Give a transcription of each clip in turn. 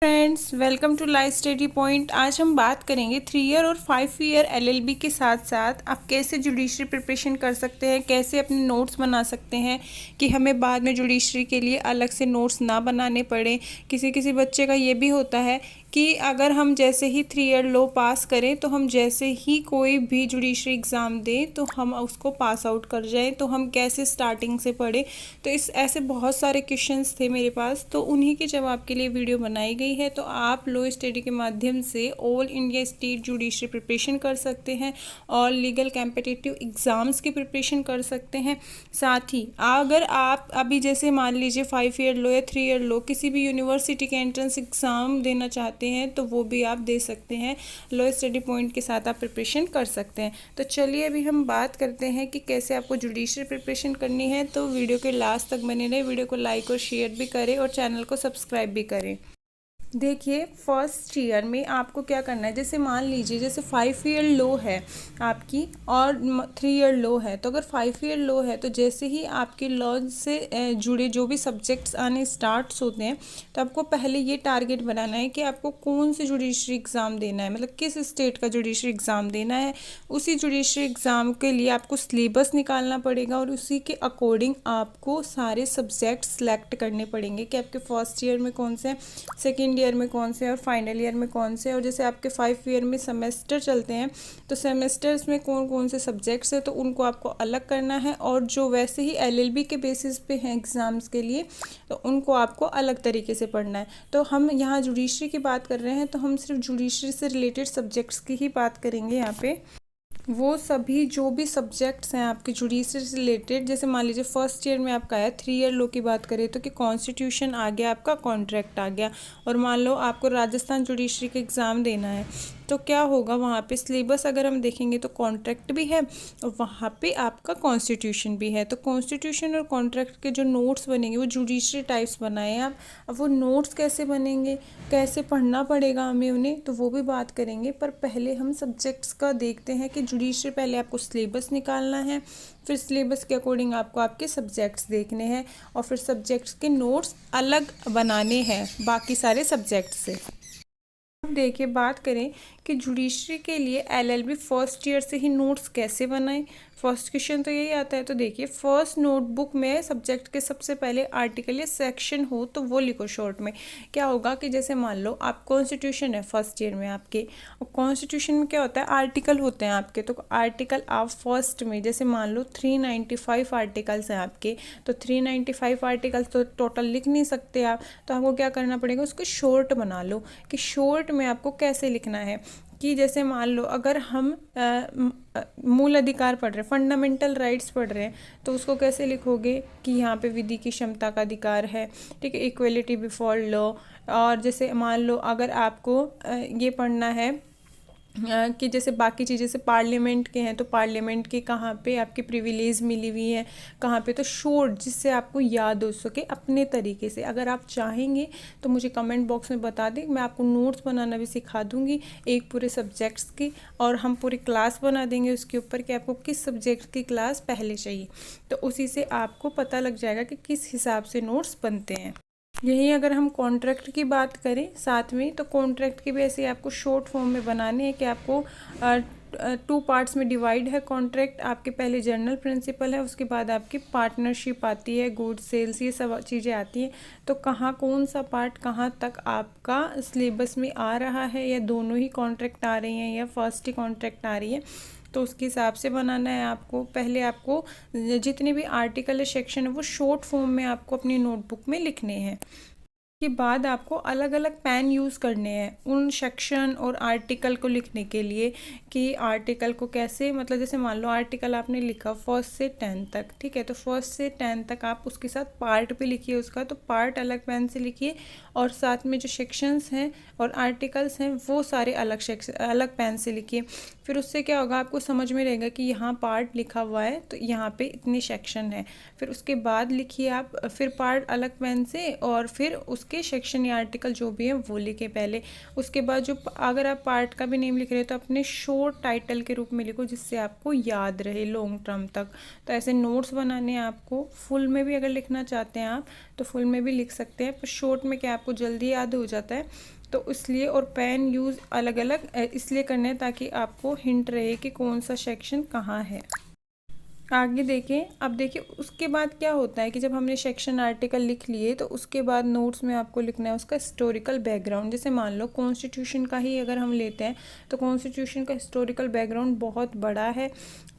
Friends, welcome to life study point. आज हम बात करेंगे 3 ईयर और 5 ईयर एलएलबी के साथ साथ आप कैसे जुडिशरी प्रिपरेशन कर सकते हैं, कैसे अपने नोट्स बना सकते हैं कि हमें बाद में जुडिशरी के लिए अलग से नोट्स ना बनाने पड़े। किसी किसी बच्चे का ये भी होता है कि अगर हम जैसे ही 3 ईयर लो पास करें तो हम जैसे ही कोई भी जुडिशरी एग्ज़ाम दें तो हम उसको पास आउट कर जाएं, तो हम कैसे स्टार्टिंग से पढ़ें। तो इस ऐसे बहुत सारे क्वेश्चंस थे मेरे पास, तो उन्हीं के जवाब के लिए वीडियो बनाई गई है। तो आप लो स्टडी के माध्यम से all India state judiciary preparation कर सकते हैं और लीगल कॉम्पिटिटिव एग्ज़ाम्स की प्रिपरेशन कर सकते हैं। साथ ही अगर आप अभी जैसे मान लीजिए 5 ईयर लो या 3 ईयर लो किसी भी यूनिवर्सिटी के एंट्रेंस एग्ज़ाम देना चाहते हैं तो वो भी आप दे सकते हैं। लो स्टडी पॉइंट के साथ आप प्रिपरेशन कर सकते हैं। तो चलिए अभी हम बात करते हैं कि कैसे आपको जुडिशरी प्रिपरेशन करनी है। तो वीडियो के लास्ट तक बने रहे, वीडियो को लाइक और शेयर भी करें और चैनल को सब्सक्राइब भी करें। देखिए, फर्स्ट ईयर में आपको क्या करना है, जैसे मान लीजिए जैसे 5 ईयर लो है आपकी और 3 ईयर लो है। तो अगर 5 ईयर लो है तो जैसे ही आपके लॉ से जुड़े जो भी सब्जेक्ट्स आने स्टार्ट्स होते हैं तो आपको पहले ये टारगेट बनाना है कि आपको कौन से जुडिशरी एग्ज़ाम देना है, मतलब किस स्टेट का जुडिशरी एग्ज़ाम देना है। उसी जुडिशरी एग्ज़ाम के लिए आपको सिलेबस निकालना पड़ेगा और उसी के अकॉर्डिंग आपको सारे सब्जेक्ट सेलेक्ट करने पड़ेंगे कि आपके फर्स्ट ईयर में कौन से, सेकेंड ईयर में कौन से और फाइनल ईयर में कौन से। और जैसे आपके 5 ईयर में सेमेस्टर चलते हैं तो सेमेस्टर्स में कौन कौन से सब्जेक्ट्स हैं तो उनको आपको अलग करना है। और जो वैसे ही एलएलबी के बेसिस पे हैं एग्ज़ाम्स के लिए तो उनको आपको अलग तरीके से पढ़ना है। तो हम यहाँ जुडिशरी की बात कर रहे हैं तो हम सिर्फ जुडिशरी से रिलेटेड सब्जेक्ट्स की ही बात करेंगे। यहाँ पे वो सभी जो भी सब्जेक्ट्स हैं आपके जुडिशरी से रिलेटेड, जैसे मान लीजिए फर्स्ट ईयर में आपका आया 3 ईयर लो की बात करें तो कि कॉन्स्टिट्यूशन आ गया, आपका कॉन्ट्रैक्ट आ गया। और मान लो आपको राजस्थान जुडिशरी का एग्ज़ाम देना है तो क्या होगा, वहाँ पे सिलेबस अगर हम देखेंगे तो कॉन्ट्रैक्ट भी है और वहाँ पे आपका कॉन्स्टिट्यूशन भी है। तो कॉन्स्टिट्यूशन और कॉन्ट्रैक्ट के जो नोट्स बनेंगे वो जुडिशरी टाइप्स बनाए हैं आप। अब वो नोट्स कैसे बनेंगे, कैसे पढ़ना पड़ेगा हमें उन्हें, तो वो भी बात करेंगे। पर पहले हम सब्जेक्ट्स का देखते हैं कि जुडिशरी पहले आपको सिलेबस निकालना है, फिर सिलेबस के अकॉर्डिंग आपको आपके सब्जेक्ट्स देखने हैं और फिर सब्जेक्ट्स के नोट्स अलग बनाने हैं बाकी सारे सब्जेक्ट से। अब देखिए, बात करें कि जुडिशरी के लिए एलएलबी फर्स्ट ईयर से ही नोट्स कैसे बनाएं। फर्स्ट क्वेश्चन तो यही आता है। तो देखिए, फर्स्ट नोटबुक में सब्जेक्ट के सबसे पहले आर्टिकल या सेक्शन हो तो वो लिखो शॉर्ट में। क्या होगा कि जैसे मान लो आप कॉन्स्टिट्यूशन है फर्स्ट ईयर में आपके, और कॉन्स्टिट्यूशन में क्या होता है, आर्टिकल होते हैं आपके। तो आर्टिकल आप फर्स्ट में जैसे मान लो 395 आर्टिकल्स हैं आपके, तो 395 आर्टिकल्स तो टोटल लिख नहीं सकते आप। तो आपको क्या करना पड़ेगा, उसको शॉर्ट बना लो कि शॉर्ट में आपको कैसे लिखना है। कि जैसे मान लो अगर हम मूल अधिकार पढ़ रहे हैं, फंडामेंटल राइट्स पढ़ रहे हैं, तो उसको कैसे लिखोगे कि यहाँ पे विधि की क्षमता का अधिकार है, ठीक है, इक्वलिटी बिफोर लॉ। और जैसे मान लो अगर आपको ये पढ़ना है कि जैसे बाकी चीज़ें से पार्लियामेंट के हैं तो पार्लियामेंट के कहाँ पे आपकी प्रिविलेज मिली हुई है, कहाँ पे, तो शॉर्ट जिससे आपको याद हो सके अपने तरीके से। अगर आप चाहेंगे तो मुझे कमेंट बॉक्स में बता दें, मैं आपको नोट्स बनाना भी सिखा दूँगी एक पूरे सब्जेक्ट्स की, और हम पूरी क्लास बना देंगे उसके ऊपर कि आपको किस सब्जेक्ट की क्लास पहले चाहिए। तो उसी से आपको पता लग जाएगा कि किस हिसाब से नोट्स बनते हैं। यही अगर हम कॉन्ट्रैक्ट की बात करें साथ में, तो कॉन्ट्रैक्ट की भी ऐसे आपको शॉर्ट फॉर्म में बनाने हैं कि आपको 2 पार्ट्स में डिवाइड है कॉन्ट्रैक्ट। आपके पहले जनरल प्रिंसिपल है, उसके बाद आपकी पार्टनरशिप आती है, गुड सेल्स, ये सब चीज़ें आती हैं। तो कहाँ कौन सा पार्ट कहाँ तक आपका सिलेबस में आ रहा है, या दोनों ही कॉन्ट्रैक्ट आ रही हैं या फर्स्ट ही कॉन्ट्रैक्ट आ रही है, तो उसके हिसाब से बनाना है आपको। पहले आपको जितने भी आर्टिकल या सेक्शन है वो शॉर्ट फॉर्म में आपको अपनी नोटबुक में लिखने हैं। के बाद आपको अलग अलग पेन यूज़ करने हैं उन सेक्शन और आर्टिकल को लिखने के लिए, कि आर्टिकल को कैसे, मतलब जैसे मान लो आर्टिकल आपने लिखा फर्स्ट से 10 तक, ठीक है, तो फर्स्ट से 10 तक आप उसके साथ पार्ट भी लिखिए उसका, तो पार्ट अलग पेन से लिखिए और साथ में जो सेक्शंस हैं और आर्टिकल्स हैं वो सारे अलग सेक्शन अलग पेन से लिखिए। फिर उससे क्या होगा, आपको समझ में रहेगा कि यहाँ पार्ट लिखा हुआ है तो यहाँ पे इतने सेक्शन है। फिर उसके बाद लिखिए आप फिर पार्ट अलग पेन से, और फिर उसके सेक्शन या आर्टिकल जो भी है वो लिखे पहले। उसके बाद जो अगर आप पार्ट का भी नेम लिख रहे हो तो अपने शॉर्ट टाइटल के रूप में लिखो जिससे आपको याद रहे लॉन्ग टर्म तक। तो ऐसे नोट्स बनाने हैं आपको। फुल में भी अगर लिखना चाहते हैं आप तो फुल में भी लिख सकते हैं, पर शॉर्ट में क्या आपको आपको जल्दी याद हो जाता है, तो इसलिए। और पेन यूज़ अलग अलग इसलिए करना है ताकि आपको हिंट रहे कि कौन सा सेक्शन कहाँ है। आगे देखें। अब देखिए उसके बाद क्या होता है कि जब हमने सेक्शन आर्टिकल लिख लिए तो उसके बाद नोट्स में आपको लिखना है उसका हिस्टोरिकल बैकग्राउंड। जैसे मान लो कॉन्स्टिट्यूशन का ही अगर हम लेते हैं तो कॉन्स्टिट्यूशन का हिस्टोरिकल बैकग्राउंड बहुत बड़ा है,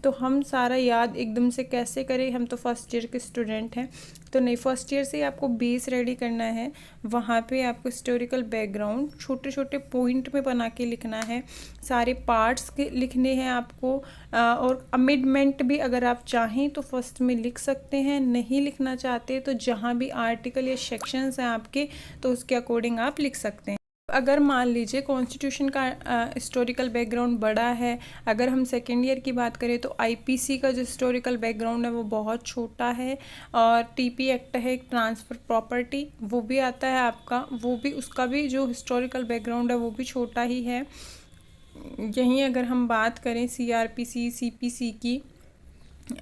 तो हम सारा याद एकदम से कैसे करें, हम तो फर्स्ट ईयर के स्टूडेंट हैं, तो नहीं, फर्स्ट ईयर से आपको बेस रेडी करना है। वहाँ पे आपको हिस्टोरिकल बैकग्राउंड छोटे छोटे पॉइंट में बना के लिखना है, सारे पार्ट्स के लिखने हैं आपको। और अमेंडमेंट भी अगर आप चाहें तो फर्स्ट में लिख सकते हैं, नहीं लिखना चाहते तो जहाँ भी आर्टिकल या सेक्शंस हैं आपके तो उसके अकॉर्डिंग आप लिख सकते हैं। अगर मान लीजिए कॉन्स्टिट्यूशन का हिस्टोरिकल बैकग्राउंड बड़ा है, अगर हम सेकेंड ईयर की बात करें तो आईपीसी का जो हिस्टोरिकल बैकग्राउंड है वो बहुत छोटा है, और टीपी एक्ट है एक ट्रांसफ़र प्रॉपर्टी वो भी आता है आपका, वो भी उसका भी जो हिस्टोरिकल बैकग्राउंड है वो भी छोटा ही है। यहीं अगर हम बात करें सीआरपीसी सीपीसी की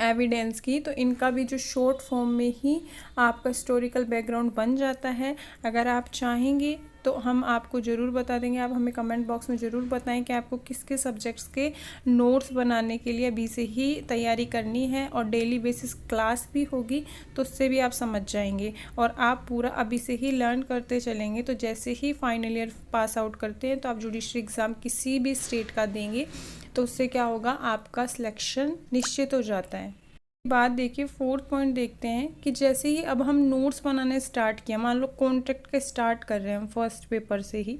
एविडेंस की, तो इनका भी जो शॉर्ट फॉर्म में ही आपका हिस्टोरिकल बैकग्राउंड बन जाता है। अगर आप चाहेंगे तो हम आपको ज़रूर बता देंगे, आप हमें कमेंट बॉक्स में ज़रूर बताएं कि आपको किस किस सब्जेक्ट्स के नोट्स बनाने के लिए अभी से ही तैयारी करनी है, और डेली बेसिस क्लास भी होगी तो उससे भी आप समझ जाएंगे, और आप पूरा अभी से ही लर्न करते चलेंगे। तो जैसे ही फाइनल ईयर पास आउट करते हैं तो आप जुडिशरी एग्ज़ाम किसी भी स्टेट का देंगे तो उससे क्या होगा, आपका सिलेक्शन निश्चित हो जाता है। बात देखिए, फोर्थ पॉइंट देखते हैं कि जैसे ही अब हम नोट्स बनाने स्टार्ट किया, मान लो कॉन्ट्रैक्ट का स्टार्ट कर रहे हैं हम फर्स्ट पेपर से ही,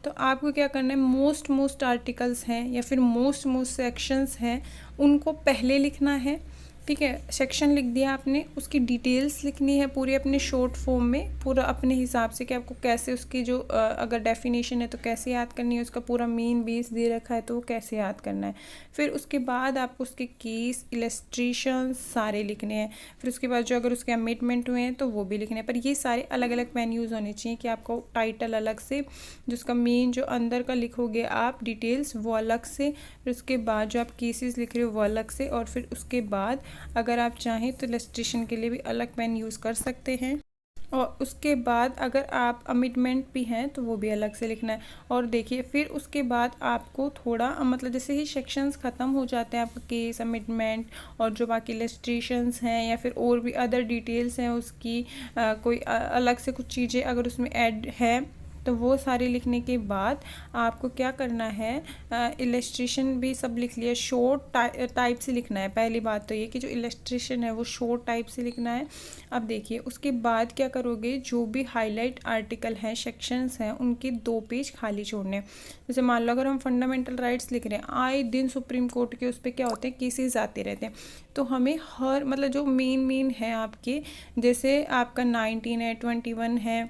तो आपको क्या करना है, मोस्ट आर्टिकल्स हैं या फिर मोस्ट सेक्शंस हैं उनको पहले लिखना है। ठीक है, सेक्शन लिख दिया आपने, उसकी डिटेल्स लिखनी है पूरी अपने शॉर्ट फॉर्म में, पूरा अपने हिसाब से कि आपको कैसे उसकी जो अगर डेफिनेशन है तो कैसे याद करनी है, उसका पूरा मेन बेस दे रखा है तो वो कैसे याद करना है। फिर उसके बाद आपको उसके केस इलस्ट्रेशन सारे लिखने हैं। फिर उसके बाद जो अगर उसके अमेंडमेंट हुए हैं तो वो भी लिखने हैं, पर ये सारे अलग अलग पेन यूज़ होने चाहिए कि आपको टाइटल अलग से, जो उसका मेन जो अंदर का लिखोगे आप डिटेल्स वो अलग से, फिर उसके बाद जो आप केसेस लिख रहे हो वो अलग से, और फिर उसके बाद अगर आप चाहें तो इलस्ट्रेशन के लिए भी अलग पेन यूज़ कर सकते हैं, और उसके बाद अगर आप अमेंडमेंट भी हैं तो वो भी अलग से लिखना है। और देखिए फिर उसके बाद आपको थोड़ा मतलब जैसे ही सेक्शंस ख़त्म हो जाते हैं आपका केस अमेंडमेंट और जो बाकी इलस्ट्रेशंस हैं या फिर और भी अदर डिटेल्स हैं उसकी कोई अलग से कुछ चीज़ें अगर उसमें ऐड है तो वो सारे लिखने के बाद आपको क्या करना है, इलस्ट्रेशन भी सब लिख लिया, शॉर्ट टाइप से लिखना है। पहली बात तो ये कि जो इलस्ट्रेशन है वो शॉर्ट टाइप से लिखना है। अब देखिए उसके बाद क्या करोगे, जो भी हाईलाइट आर्टिकल हैं सेक्शंस हैं उनके 2 पेज खाली छोड़ने। जैसे मान लो अगर हम फंडामेंटल राइट्स लिख रहे हैं, आए दिन सुप्रीम कोर्ट के उस पर क्या होते हैं, केसेस आते रहते हैं, तो हमें हर मतलब जो मेन है आपके, जैसे आपका 19 है 21 है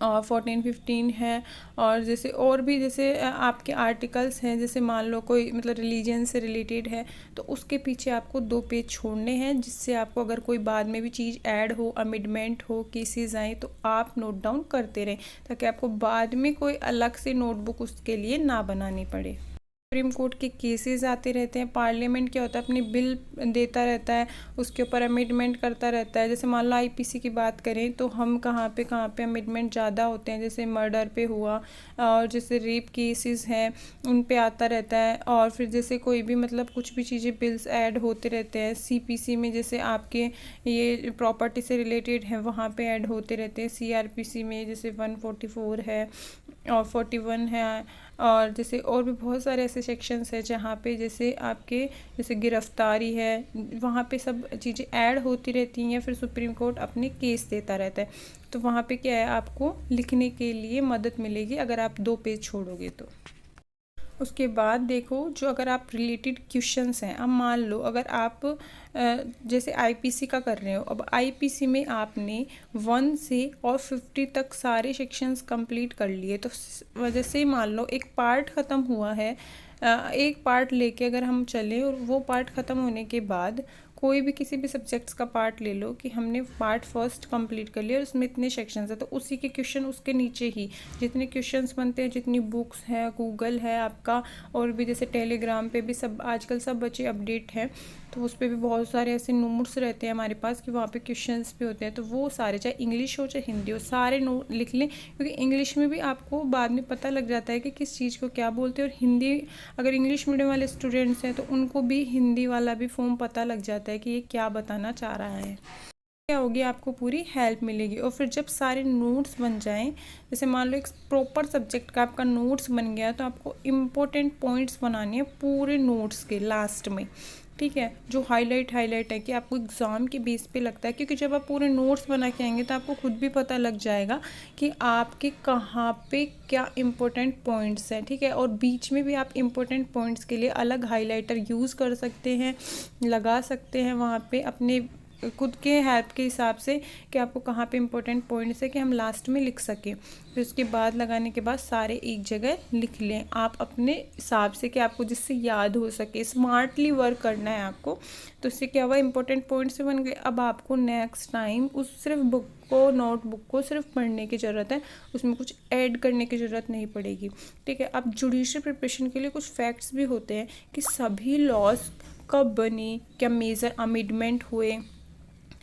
और 14 15 है, और जैसे और भी जैसे आपके आर्टिकल्स हैं, जैसे मान लो कोई मतलब रिलीजन से रिलेटेड है तो उसके पीछे आपको 2 पेज छोड़ने हैं, जिससे आपको अगर कोई बाद में भी चीज़ ऐड हो, अमेंडमेंट हो, केसेस आए तो आप नोट डाउन करते रहें, ताकि आपको बाद में कोई अलग से नोटबुक उसके लिए ना बनानी पड़े। सुप्रीम कोर्ट के केसेस आते रहते हैं, पार्लियामेंट क्या होता है अपनी बिल देता रहता है, उसके ऊपर अमेंडमेंट करता रहता है। जैसे मान लो आईपीसी की बात करें तो हम कहाँ पे अमेंडमेंट ज़्यादा होते हैं, जैसे मर्डर पे हुआ और जैसे रेप केसेस हैं उन पे आता रहता है, और फिर जैसे कोई भी मतलब कुछ भी चीज़ें बिल्स ऐड होते रहते हैं। सीपीसी में जैसे आपके ये प्रॉपर्टी से रिलेटेड है वहाँ पे ऐड होते रहते हैं। सीआरपीसी में जैसे 144 है और 41 है, और जैसे और भी बहुत सारे ऐसे सेक्शंस हैं जहाँ पे जैसे आपके जैसे गिरफ्तारी है, वहाँ पे सब चीज़ें ऐड होती रहती हैं, या फिर सुप्रीम कोर्ट अपने केस देता रहता है, तो वहाँ पे क्या है आपको लिखने के लिए मदद मिलेगी अगर आप 2 पेज छोड़ोगे तो। उसके बाद देखो जो अगर आप रिलेटेड क्वेश्चंस हैं, अब मान लो अगर आप जैसे आईपीसी का कर रहे हो, अब आईपीसी में आपने 1 से और 50 तक सारे सेक्शंस कंप्लीट कर लिए, तो वजह से मान लो एक पार्ट ख़त्म हुआ है, एक पार्ट लेके अगर हम चलें और वो पार्ट ख़त्म होने के बाद कोई भी किसी भी सब्जेक्ट्स का पार्ट ले लो कि हमने पार्ट फर्स्ट कंप्लीट कर लिया और उसमें इतने सेक्शंस है, तो उसी के क्वेश्चन उसके नीचे ही जितने क्वेश्चंस बनते हैं, जितनी बुक्स है, गूगल है आपका, और भी जैसे टेलीग्राम पे भी सब आजकल सब बच्चे अपडेट हैं, तो उस पर भी बहुत सारे ऐसे नोट्स रहते हैं हमारे पास कि वहाँ पे क्वेश्चंस भी होते हैं। तो वो सारे, चाहे इंग्लिश हो चाहे हिंदी हो, सारे नोट लिख लें, क्योंकि इंग्लिश में भी आपको बाद में पता लग जाता है कि किस चीज़ को क्या बोलते हैं। और हिंदी, अगर इंग्लिश मीडियम वाले स्टूडेंट्स हैं तो उनको भी हिंदी वाला भी फॉर्म पता लग जाता है कि ये क्या बताना चाह रहा है। क्या होगी, आपको पूरी हेल्प मिलेगी। और फिर जब सारे नोट्स बन जाएं, जैसे मान लो एक प्रॉपर सब्जेक्ट का आपका नोट्स बन गया, तो आपको इम्पोर्टेंट पॉइंट्स बनाने हैं पूरे नोट्स के लास्ट में, ठीक है, जो हाईलाइट है कि आपको एग्ज़ाम के बेस पे लगता है। क्योंकि जब आप पूरे नोट्स बना के आएंगे तो आपको खुद भी पता लग जाएगा कि आपके कहाँ पे क्या इम्पोर्टेंट पॉइंट्स हैं, ठीक है। और बीच में भी आप इम्पोर्टेंट पॉइंट्स के लिए अलग हाईलाइटर यूज़ कर सकते हैं, लगा सकते हैं वहाँ पे अपने खुद के हेल्प के हिसाब से कि आपको कहाँ पे इम्पोर्टेंट पॉइंट्स है कि हम लास्ट में लिख सकें। फिर उसके बाद लगाने के बाद सारे एक जगह लिख लें आप अपने हिसाब से कि आपको जिससे याद हो सके। स्मार्टली वर्क करना है आपको, तो इससे क्या हुआ, इंपॉर्टेंट पॉइंट्स बन गए। अब आपको नेक्स्ट टाइम उस सिर्फ बुक को, नोटबुक को सिर्फ पढ़ने की ज़रूरत है, उसमें कुछ ऐड करने की ज़रूरत नहीं पड़ेगी, ठीक है। अब जुडिशरी प्रिपरेशन के लिए कुछ फैक्ट्स भी होते हैं कि सभी लॉज कब बने, क्या मेजर अमेंडमेंट हुए,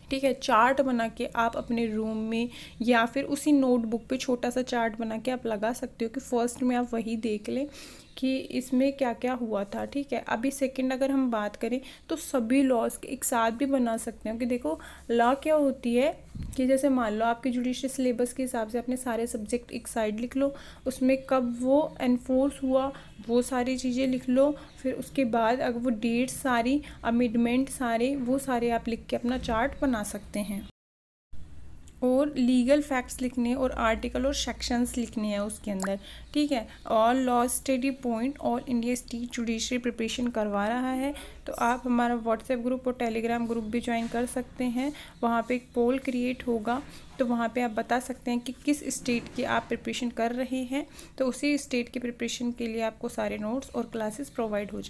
ठीक है। चार्ट बना के आप अपने रूम में या फिर उसी नोटबुक पे छोटा सा चार्ट बना के आप लगा सकते हो कि फर्स्ट में आप वही देख लें कि इसमें क्या क्या हुआ था, ठीक है। अभी सेकंड अगर हम बात करें तो सभी लॉज के एक साथ भी बना सकते हैं कि देखो लॉ क्या होती है कि जैसे मान लो आपके जुडिशियल सिलेबस के हिसाब से अपने सारे सब्जेक्ट एक साइड लिख लो, उसमें कब वो एनफोर्स हुआ वो सारी चीज़ें लिख लो। फिर उसके बाद अगर वो डेट सारी, अमेंडमेंट सारे, वो सारे आप लिख के अपना चार्ट बना सकते हैं। और लीगल फैक्ट्स लिखने और आर्टिकल और सेक्शंस लिखने हैं उसके अंदर, ठीक है। All law study point all India state judiciary preparation करवा रहा है, तो आप हमारा व्हाट्सएप ग्रुप और टेलीग्राम ग्रुप भी ज्वाइन कर सकते हैं। वहाँ पे एक पोल क्रिएट होगा, तो वहाँ पे आप बता सकते हैं कि किस स्टेट की आप प्रिपरेशन कर रहे हैं, तो उसी स्टेट की प्रिपरेशन के लिए आपको सारे नोट्स और क्लासेस प्रोवाइड हो जाएंगे।